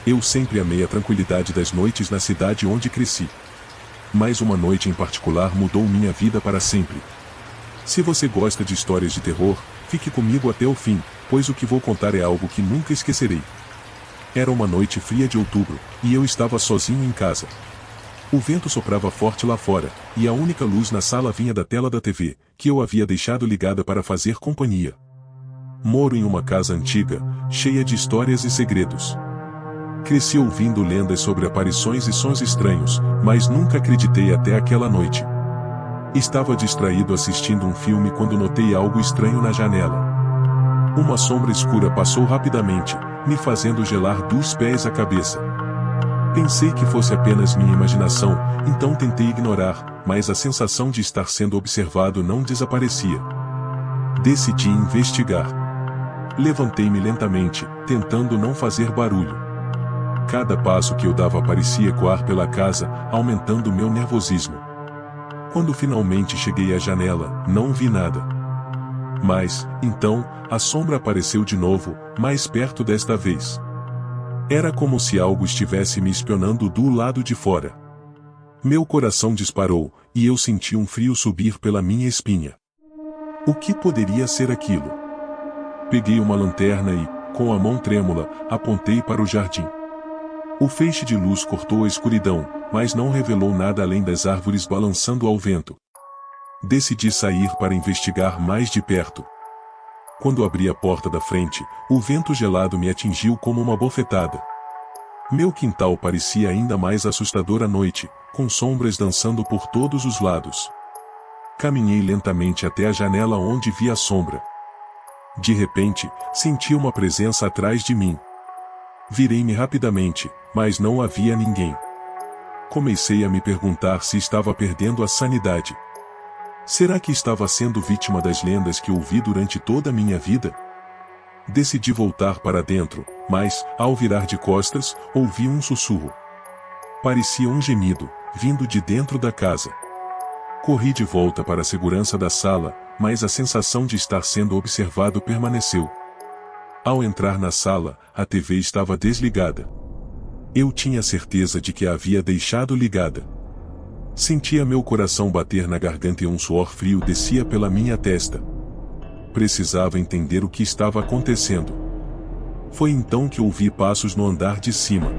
Eu sempre amei a tranquilidade das noites na cidade onde cresci. Mas uma noite em particular mudou minha vida para sempre. Se você gosta de histórias de terror, fique comigo até o fim, pois o que vou contar é algo que nunca esquecerei. Era uma noite fria de outubro, e eu estava sozinho em casa. O vento soprava forte lá fora, e a única luz na sala vinha da tela da TV, que eu havia deixado ligada para fazer companhia. Moro em uma casa antiga, cheia de histórias e segredos. Cresci ouvindo lendas sobre aparições e sons estranhos, mas nunca acreditei até aquela noite. Estava distraído assistindo um filme quando notei algo estranho na janela. Uma sombra escura passou rapidamente, me fazendo gelar dos pés à cabeça. Pensei que fosse apenas minha imaginação, então tentei ignorar, mas a sensação de estar sendo observado não desaparecia. Decidi investigar. Levantei-me lentamente, tentando não fazer barulho. Cada passo que eu dava parecia ecoar pela casa, aumentando meu nervosismo. Quando finalmente cheguei à janela, não vi nada. Mas, então, a sombra apareceu de novo, mais perto desta vez. Era como se algo estivesse me espionando do lado de fora. Meu coração disparou, e eu senti um frio subir pela minha espinha. O que poderia ser aquilo? Peguei uma lanterna e, com a mão trêmula, apontei para o jardim. O feixe de luz cortou a escuridão, mas não revelou nada além das árvores balançando ao vento. Decidi sair para investigar mais de perto. Quando abri a porta da frente, o vento gelado me atingiu como uma bofetada. Meu quintal parecia ainda mais assustador à noite, com sombras dançando por todos os lados. Caminhei lentamente até a janela onde vi a sombra. De repente, senti uma presença atrás de mim. Virei-me rapidamente, mas não havia ninguém. Comecei a me perguntar se estava perdendo a sanidade. Será que estava sendo vítima das lendas que ouvi durante toda a minha vida? Decidi voltar para dentro, mas, ao virar de costas, ouvi um sussurro. Parecia um gemido, vindo de dentro da casa. Corri de volta para a segurança da sala, mas a sensação de estar sendo observado permaneceu. Ao entrar na sala, a TV estava desligada. Eu tinha certeza de que a havia deixado ligada. Sentia meu coração bater na garganta e um suor frio descia pela minha testa. Precisava entender o que estava acontecendo. Foi então que ouvi passos no andar de cima.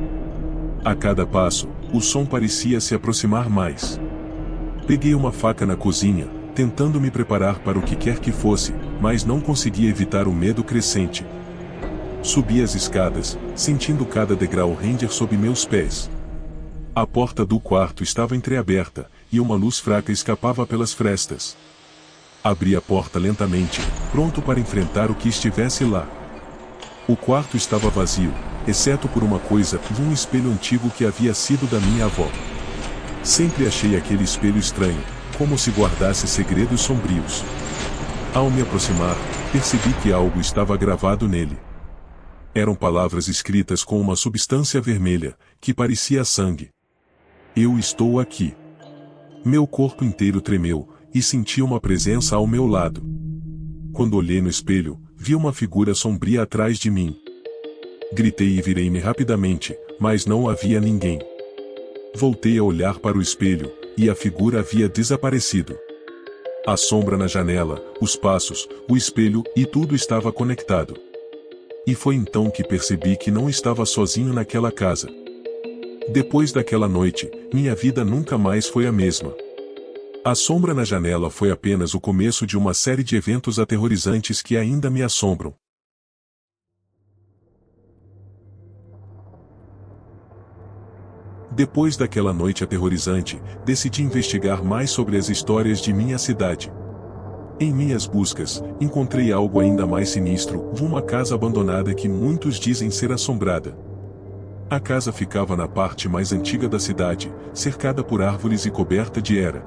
A cada passo, o som parecia se aproximar mais. Peguei uma faca na cozinha, tentando me preparar para o que quer que fosse, mas não conseguia evitar o medo crescente. Subi as escadas, sentindo cada degrau render sob meus pés. A porta do quarto estava entreaberta, e uma luz fraca escapava pelas frestas. Abri a porta lentamente, pronto para enfrentar o que estivesse lá. O quarto estava vazio, exceto por uma coisa, um espelho antigo que havia sido da minha avó. Sempre achei aquele espelho estranho, como se guardasse segredos sombrios. Ao me aproximar, percebi que algo estava gravado nele. Eram palavras escritas com uma substância vermelha, que parecia sangue. Eu estou aqui. Meu corpo inteiro tremeu, e senti uma presença ao meu lado. Quando olhei no espelho, vi uma figura sombria atrás de mim. Gritei e virei-me rapidamente, mas não havia ninguém. Voltei a olhar para o espelho, e a figura havia desaparecido. A sombra na janela, os passos, o espelho e tudo estava conectado. E foi então que percebi que não estava sozinho naquela casa. Depois daquela noite, minha vida nunca mais foi a mesma. A sombra na janela foi apenas o começo de uma série de eventos aterrorizantes que ainda me assombram. Depois daquela noite aterrorizante, decidi investigar mais sobre as histórias de minha cidade. Em minhas buscas, encontrei algo ainda mais sinistro, uma casa abandonada que muitos dizem ser assombrada. A casa ficava na parte mais antiga da cidade, cercada por árvores e coberta de era.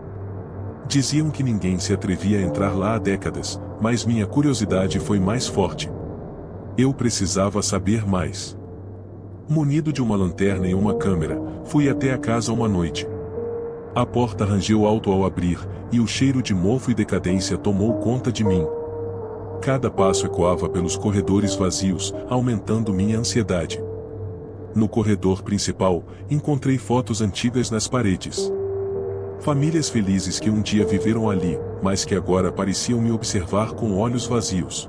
Diziam que ninguém se atrevia a entrar lá há décadas, mas minha curiosidade foi mais forte. Eu precisava saber mais. Munido de uma lanterna e uma câmera, fui até a casa uma noite. A porta rangeu alto ao abrir, e o cheiro de mofo e decadência tomou conta de mim. Cada passo ecoava pelos corredores vazios, aumentando minha ansiedade. No corredor principal, encontrei fotos antigas nas paredes. Famílias felizes que um dia viveram ali, mas que agora pareciam me observar com olhos vazios.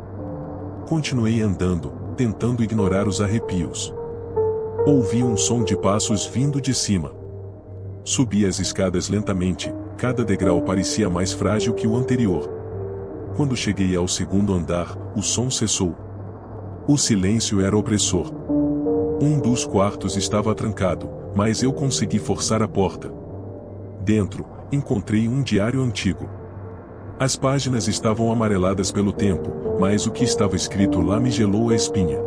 Continuei andando, tentando ignorar os arrepios. Ouvi um som de passos vindo de cima. Subi as escadas lentamente, cada degrau parecia mais frágil que o anterior. Quando cheguei ao segundo andar, o som cessou. O silêncio era opressor. Um dos quartos estava trancado, mas eu consegui forçar a porta. Dentro, encontrei um diário antigo. As páginas estavam amareladas pelo tempo, mas o que estava escrito lá me gelou a espinha.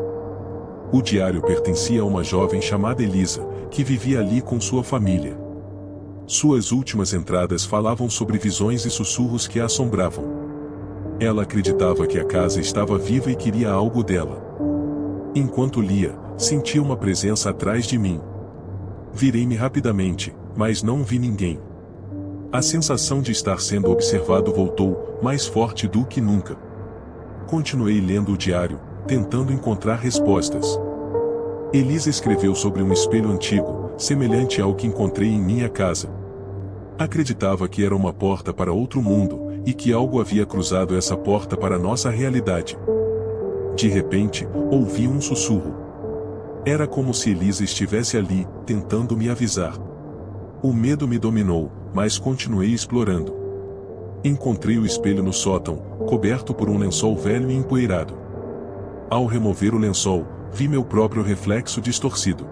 O diário pertencia a uma jovem chamada Elisa, que vivia ali com sua família. Suas últimas entradas falavam sobre visões e sussurros que a assombravam. Ela acreditava que a casa estava viva e queria algo dela. Enquanto lia, senti uma presença atrás de mim. Virei-me rapidamente, mas não vi ninguém. A sensação de estar sendo observado voltou, mais forte do que nunca. Continuei lendo o diário, tentando encontrar respostas. Elisa escreveu sobre um espelho antigo, semelhante ao que encontrei em minha casa. Acreditava que era uma porta para outro mundo, e que algo havia cruzado essa porta para nossa realidade. De repente, ouvi um sussurro. Era como se Elisa estivesse ali, tentando me avisar. O medo me dominou, mas continuei explorando. Encontrei o espelho no sótão, coberto por um lençol velho e empoeirado. Ao remover o lençol, vi meu próprio reflexo distorcido.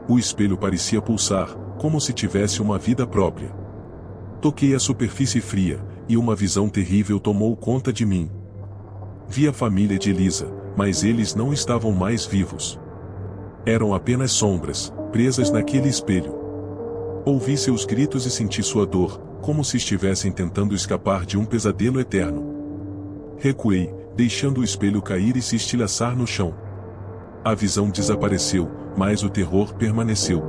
O espelho parecia pulsar, como se tivesse uma vida própria. Toquei a superfície fria, e uma visão terrível tomou conta de mim. Vi a família de Elisa, mas eles não estavam mais vivos. Eram apenas sombras, presas naquele espelho. Ouvi seus gritos e senti sua dor, como se estivessem tentando escapar de um pesadelo eterno. Recuei, deixando o espelho cair e se estilhaçar no chão. A visão desapareceu, mas o terror permaneceu.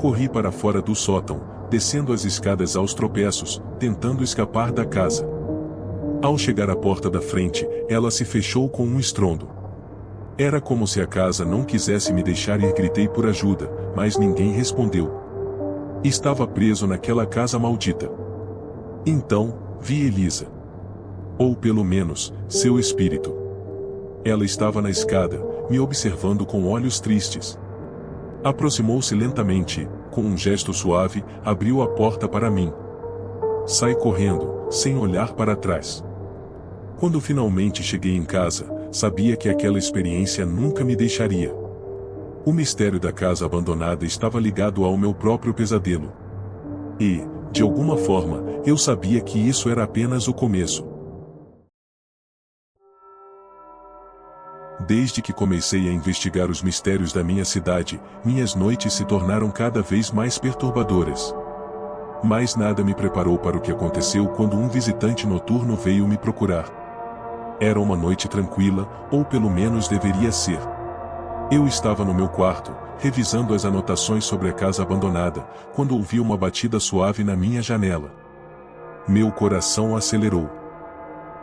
Corri para fora do sótão, descendo as escadas aos tropeços, tentando escapar da casa. Ao chegar à porta da frente, ela se fechou com um estrondo. Era como se a casa não quisesse me deixar ir. Gritei por ajuda, mas ninguém respondeu. Estava preso naquela casa maldita. Então, vi Elisa. Ou pelo menos, seu espírito. Ela estava na escada, me observando com olhos tristes. Aproximou-se lentamente e, com um gesto suave, abriu a porta para mim. Saí correndo, sem olhar para trás. Quando finalmente cheguei em casa, sabia que aquela experiência nunca me deixaria. O mistério da casa abandonada estava ligado ao meu próprio pesadelo. E, de alguma forma, eu sabia que isso era apenas o começo. Desde que comecei a investigar os mistérios da minha cidade, minhas noites se tornaram cada vez mais perturbadoras. Mas nada me preparou para o que aconteceu quando um visitante noturno veio me procurar. Era uma noite tranquila, ou pelo menos deveria ser. Eu estava no meu quarto, revisando as anotações sobre a casa abandonada, quando ouvi uma batida suave na minha janela. Meu coração acelerou.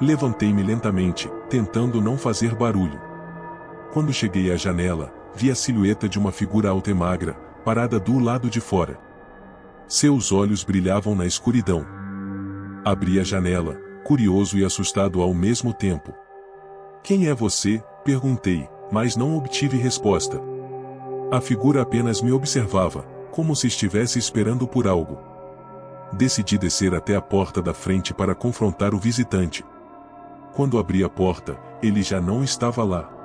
Levantei-me lentamente, tentando não fazer barulho. Quando cheguei à janela, vi a silhueta de uma figura alta e magra, parada do lado de fora. Seus olhos brilhavam na escuridão. Abri a janela, curioso e assustado ao mesmo tempo. "Quem é você?" perguntei, mas não obtive resposta. A figura apenas me observava, como se estivesse esperando por algo. Decidi descer até a porta da frente para confrontar o visitante. Quando abri a porta, ele já não estava lá.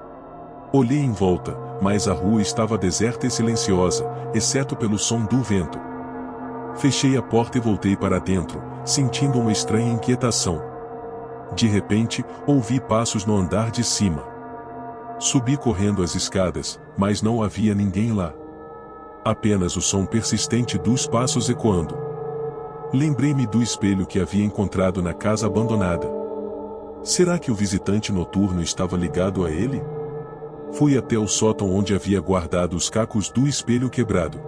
Olhei em volta, mas a rua estava deserta e silenciosa, exceto pelo som do vento. Fechei a porta e voltei para dentro, sentindo uma estranha inquietação. De repente, ouvi passos no andar de cima. Subi correndo as escadas, mas não havia ninguém lá. Apenas o som persistente dos passos ecoando. Lembrei-me do espelho que havia encontrado na casa abandonada. Será que o visitante noturno estava ligado a ele? Fui até o sótão onde havia guardado os cacos do espelho quebrado.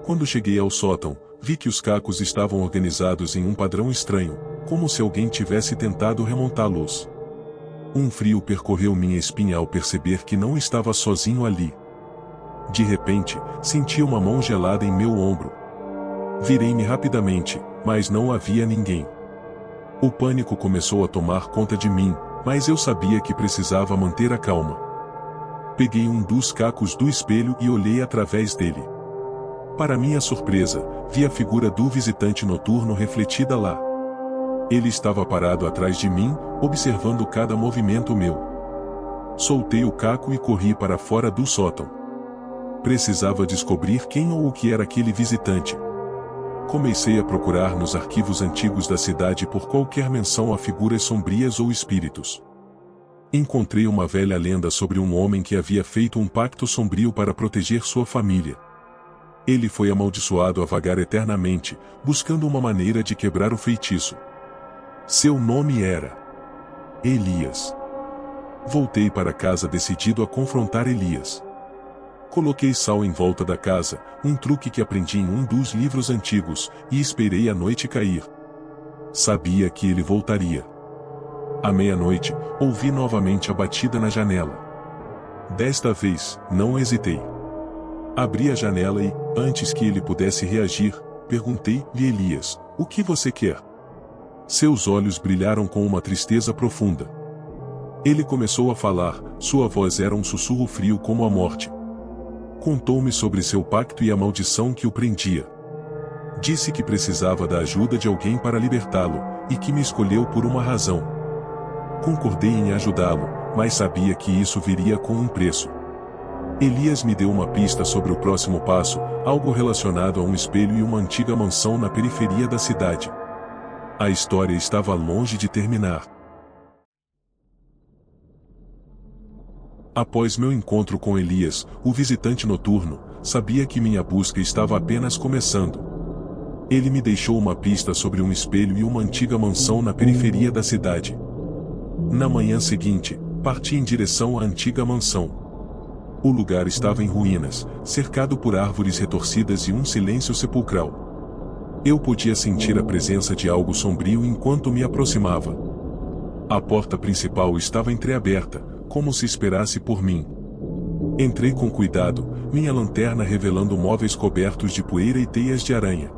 Quando cheguei ao sótão, vi que os cacos estavam organizados em um padrão estranho, como se alguém tivesse tentado remontá-los. Um frio percorreu minha espinha ao perceber que não estava sozinho ali. De repente, senti uma mão gelada em meu ombro. Virei-me rapidamente, mas não havia ninguém. O pânico começou a tomar conta de mim, mas eu sabia que precisava manter a calma. Peguei um dos cacos do espelho e olhei através dele. Para minha surpresa, vi a figura do visitante noturno refletida lá. Ele estava parado atrás de mim, observando cada movimento meu. Soltei o caco e corri para fora do sótão. Precisava descobrir quem ou o que era aquele visitante. Comecei a procurar nos arquivos antigos da cidade por qualquer menção a figuras sombrias ou espíritos. Encontrei uma velha lenda sobre um homem que havia feito um pacto sombrio para proteger sua família. Ele foi amaldiçoado a vagar eternamente, buscando uma maneira de quebrar o feitiço. Seu nome era Elias. Voltei para casa decidido a confrontar Elias. Coloquei sal em volta da casa, um truque que aprendi em um dos livros antigos, e esperei a noite cair. Sabia que ele voltaria. À meia-noite, ouvi novamente a batida na janela. Desta vez, não hesitei. Abri a janela e, antes que ele pudesse reagir, perguntei-lhe: Elias, o que você quer? Seus olhos brilharam com uma tristeza profunda. Ele começou a falar, sua voz era um sussurro frio como a morte. Contou-me sobre seu pacto e a maldição que o prendia. Disse que precisava da ajuda de alguém para libertá-lo, e que me escolheu por uma razão. Concordei em ajudá-lo, mas sabia que isso viria com um preço. Elias me deu uma pista sobre o próximo passo, algo relacionado a um espelho e uma antiga mansão na periferia da cidade. A história estava longe de terminar. Após meu encontro com Elias, o visitante noturno, sabia que minha busca estava apenas começando. Ele me deixou uma pista sobre um espelho e uma antiga mansão na periferia da cidade. Na manhã seguinte, parti em direção à antiga mansão. O lugar estava em ruínas, cercado por árvores retorcidas e um silêncio sepulcral. Eu podia sentir a presença de algo sombrio enquanto me aproximava. A porta principal estava entreaberta, como se esperasse por mim. Entrei com cuidado, minha lanterna revelando móveis cobertos de poeira e teias de aranha.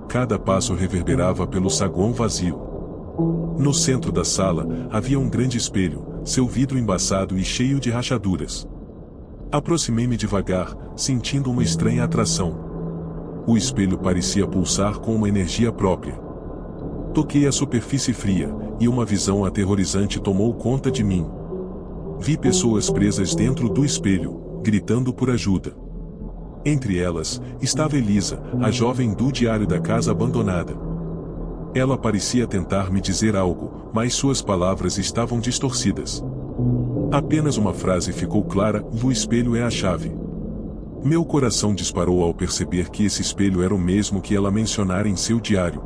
Cada passo reverberava pelo saguão vazio. No centro da sala, havia um grande espelho, seu vidro embaçado e cheio de rachaduras. Aproximei-me devagar, sentindo uma estranha atração. O espelho parecia pulsar com uma energia própria. Toquei a superfície fria, e uma visão aterrorizante tomou conta de mim. Vi pessoas presas dentro do espelho, gritando por ajuda. Entre elas, estava Elisa, a jovem do diário da casa abandonada. Ela parecia tentar me dizer algo, mas suas palavras estavam distorcidas. Apenas uma frase ficou clara: o espelho é a chave. Meu coração disparou ao perceber que esse espelho era o mesmo que ela mencionara em seu diário.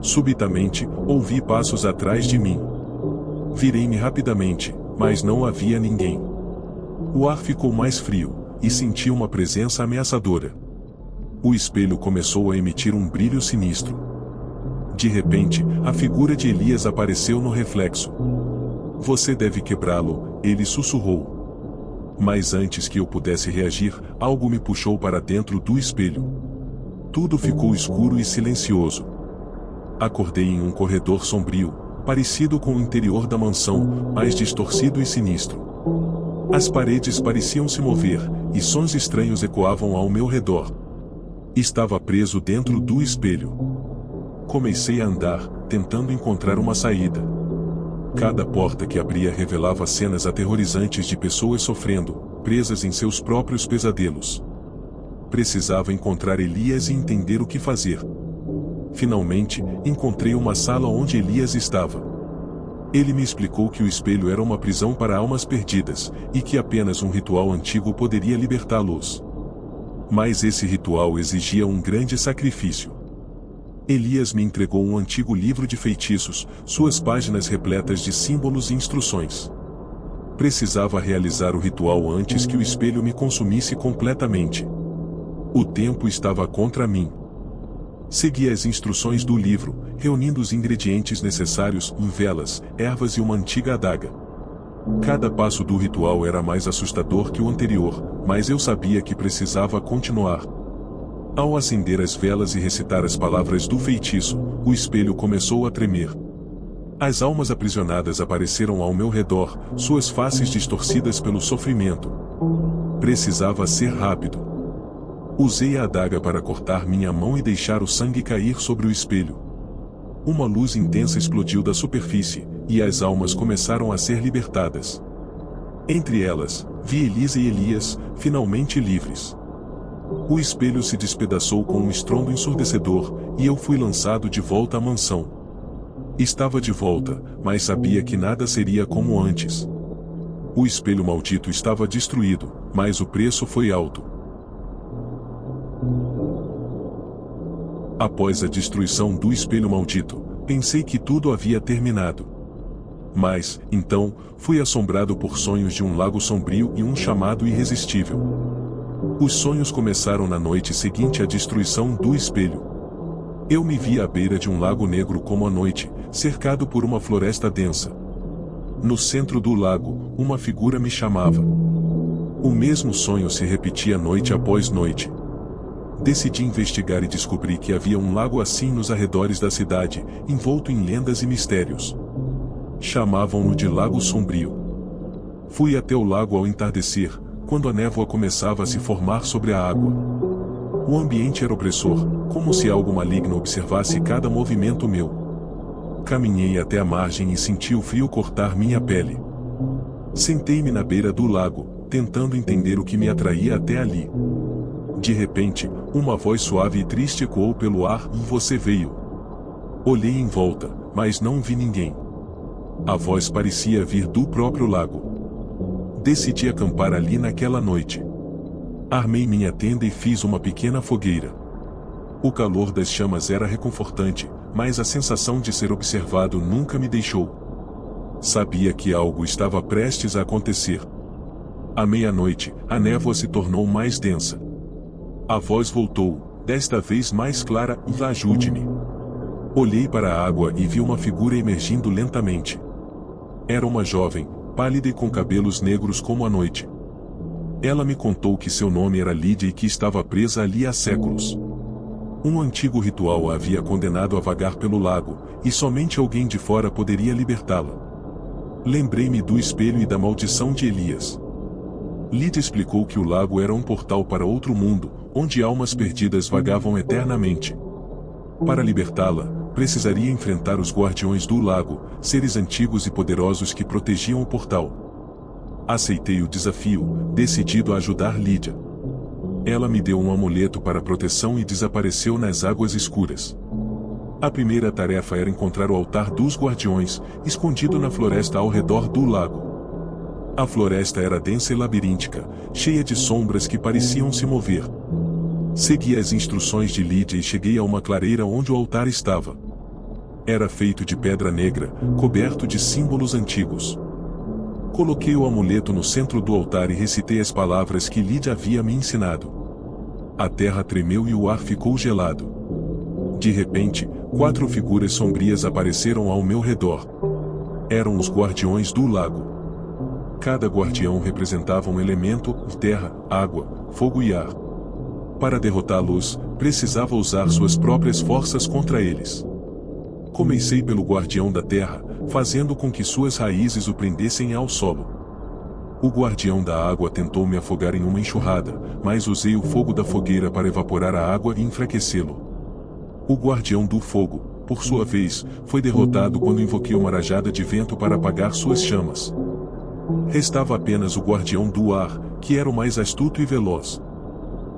Subitamente, ouvi passos atrás de mim. Virei-me rapidamente, mas não havia ninguém. O ar ficou mais frio, e senti uma presença ameaçadora. O espelho começou a emitir um brilho sinistro. De repente, a figura de Elias apareceu no reflexo. Você deve quebrá-lo, ele sussurrou. Mas antes que eu pudesse reagir, algo me puxou para dentro do espelho. Tudo ficou escuro e silencioso. Acordei em um corredor sombrio, parecido com o interior da mansão, mais distorcido e sinistro. As paredes pareciam se mover, e sons estranhos ecoavam ao meu redor. Estava preso dentro do espelho. Comecei a andar, tentando encontrar uma saída. Cada porta que abria revelava cenas aterrorizantes de pessoas sofrendo, presas em seus próprios pesadelos. Precisava encontrar Elias e entender o que fazer. Finalmente, encontrei uma sala onde Elias estava. Ele me explicou que o espelho era uma prisão para almas perdidas, e que apenas um ritual antigo poderia libertá-los. Mas esse ritual exigia um grande sacrifício. Elias me entregou um antigo livro de feitiços, suas páginas repletas de símbolos e instruções. Precisava realizar o ritual antes que o espelho me consumisse completamente. O tempo estava contra mim. Segui as instruções do livro, reunindo os ingredientes necessários: velas, ervas e uma antiga adaga. Cada passo do ritual era mais assustador que o anterior, mas eu sabia que precisava continuar. Ao acender as velas e recitar as palavras do feitiço, o espelho começou a tremer. As almas aprisionadas apareceram ao meu redor, suas faces distorcidas pelo sofrimento. Precisava ser rápido. Usei a adaga para cortar minha mão e deixar o sangue cair sobre o espelho. Uma luz intensa explodiu da superfície, e as almas começaram a ser libertadas. Entre elas, vi Elisa e Elias, finalmente livres. O espelho se despedaçou com um estrondo ensurdecedor, e eu fui lançado de volta à mansão. Estava de volta, mas sabia que nada seria como antes. O espelho maldito estava destruído, mas o preço foi alto. Após a destruição do espelho maldito, pensei que tudo havia terminado. Mas, então, fui assombrado por sonhos de um lago sombrio e um chamado irresistível. Os sonhos começaram na noite seguinte à destruição do espelho. Eu me via à beira de um lago negro como a noite, cercado por uma floresta densa. No centro do lago, uma figura me chamava. O mesmo sonho se repetia noite após noite. Decidi investigar e descobri que havia um lago assim nos arredores da cidade, envolto em lendas e mistérios. Chamavam-no de Lago Sombrio. Fui até o lago ao entardecer, quando a névoa começava a se formar sobre a água. O ambiente era opressor, como se algo maligno observasse cada movimento meu. Caminhei até a margem e senti o frio cortar minha pele. Sentei-me na beira do lago, tentando entender o que me atraía até ali. De repente, uma voz suave e triste ecoou pelo ar: "Você veio." Olhei em volta, mas não vi ninguém. A voz parecia vir do próprio lago. Decidi acampar ali naquela noite. Armei minha tenda e fiz uma pequena fogueira. O calor das chamas era reconfortante, mas a sensação de ser observado nunca me deixou. Sabia que algo estava prestes a acontecer. À meia-noite, a névoa se tornou mais densa. A voz voltou, desta vez mais clara: "Ajude-me." Olhei para a água e vi uma figura emergindo lentamente. Era uma jovem, pálida e com cabelos negros como a noite. Ela me contou que seu nome era Lídia e que estava presa ali há séculos. Um antigo ritual a havia condenado a vagar pelo lago, e somente alguém de fora poderia libertá-la. Lembrei-me do espelho e da maldição de Elias. Lídia explicou que o lago era um portal para outro mundo, onde almas perdidas vagavam eternamente. Para libertá-la, precisaria enfrentar os guardiões do lago, seres antigos e poderosos que protegiam o portal. Aceitei o desafio, decidido a ajudar Lídia. Ela me deu um amuleto para proteção e desapareceu nas águas escuras. A primeira tarefa era encontrar o altar dos guardiões, escondido na floresta ao redor do lago. A floresta era densa e labiríntica, cheia de sombras que pareciam se mover. Segui as instruções de Lídia e cheguei a uma clareira onde o altar estava. Era feito de pedra negra, coberto de símbolos antigos. Coloquei o amuleto no centro do altar e recitei as palavras que Lídia havia me ensinado. A terra tremeu e o ar ficou gelado. De repente, 4 figuras sombrias apareceram ao meu redor. Eram os guardiões do lago. Cada guardião representava um elemento: terra, água, fogo e ar. Para derrotá-los, precisava usar suas próprias forças contra eles. Comecei pelo guardião da terra, fazendo com que suas raízes o prendessem ao solo. O guardião da água tentou me afogar em uma enxurrada, mas usei o fogo da fogueira para evaporar a água e enfraquecê-lo. O guardião do fogo, por sua vez, foi derrotado quando invoquei uma rajada de vento para apagar suas chamas. Restava apenas o guardião do ar, que era o mais astuto e veloz.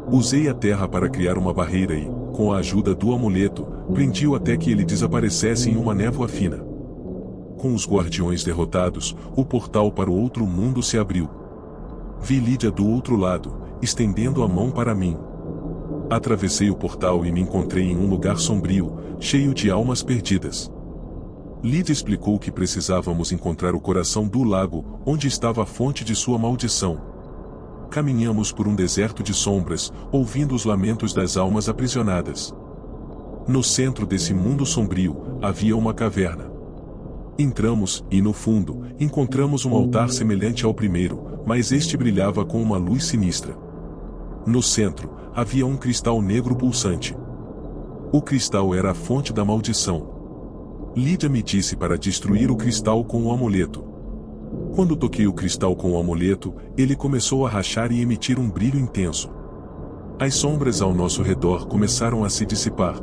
Usei a terra para criar uma barreira e, com a ajuda do amuleto, prendi-o até que ele desaparecesse em uma névoa fina. Com os guardiões derrotados, o portal para o outro mundo se abriu. Vi Lídia do outro lado, estendendo a mão para mim. Atravessei o portal e me encontrei em um lugar sombrio, cheio de almas perdidas. Lídia explicou que precisávamos encontrar o coração do lago, onde estava a fonte de sua maldição. Caminhamos por um deserto de sombras, ouvindo os lamentos das almas aprisionadas. No centro desse mundo sombrio, havia uma caverna. Entramos, e no fundo, encontramos um altar semelhante ao primeiro, mas este brilhava com uma luz sinistra. No centro, havia um cristal negro pulsante. O cristal era a fonte da maldição. Lídia me disse para destruir o cristal com o amuleto. Quando toquei o cristal com o amuleto, ele começou a rachar e emitir um brilho intenso. As sombras ao nosso redor começaram a se dissipar.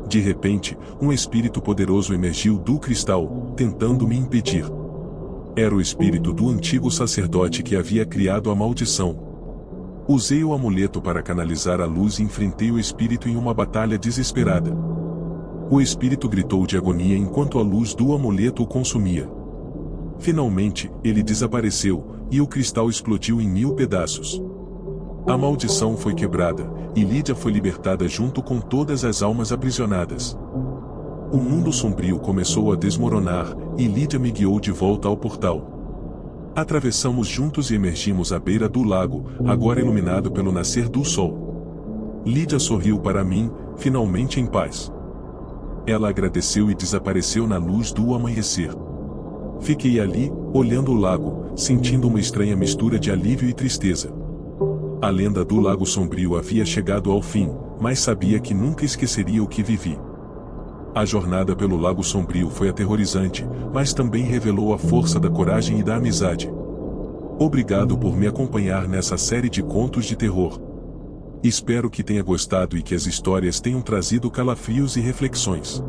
De repente, um espírito poderoso emergiu do cristal, tentando me impedir. Era o espírito do antigo sacerdote que havia criado a maldição. Usei o amuleto para canalizar a luz e enfrentei o espírito em uma batalha desesperada. O espírito gritou de agonia enquanto a luz do amuleto o consumia. Finalmente, ele desapareceu, e o cristal explodiu em 1000 pedaços. A maldição foi quebrada, e Lídia foi libertada junto com todas as almas aprisionadas. O mundo sombrio começou a desmoronar, e Lídia me guiou de volta ao portal. Atravessamos juntos e emergimos à beira do lago, agora iluminado pelo nascer do sol. Lídia sorriu para mim, finalmente em paz. Ela agradeceu e desapareceu na luz do amanhecer. Fiquei ali, olhando o lago, sentindo uma estranha mistura de alívio e tristeza. A lenda do Lago Sombrio havia chegado ao fim, mas sabia que nunca esqueceria o que vivi. A jornada pelo Lago Sombrio foi aterrorizante, mas também revelou a força da coragem e da amizade. Obrigado por me acompanhar nessa série de contos de terror. Espero que tenha gostado e que as histórias tenham trazido calafrios e reflexões.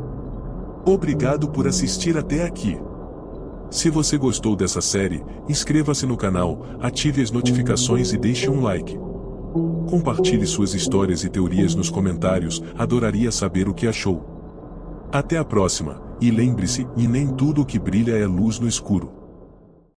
Obrigado por assistir até aqui. Se você gostou dessa série, inscreva-se no canal, ative as notificações e deixe um like. Compartilhe suas histórias e teorias nos comentários, adoraria saber o que achou. Até a próxima, e lembre-se, e nem tudo o que brilha é luz no escuro.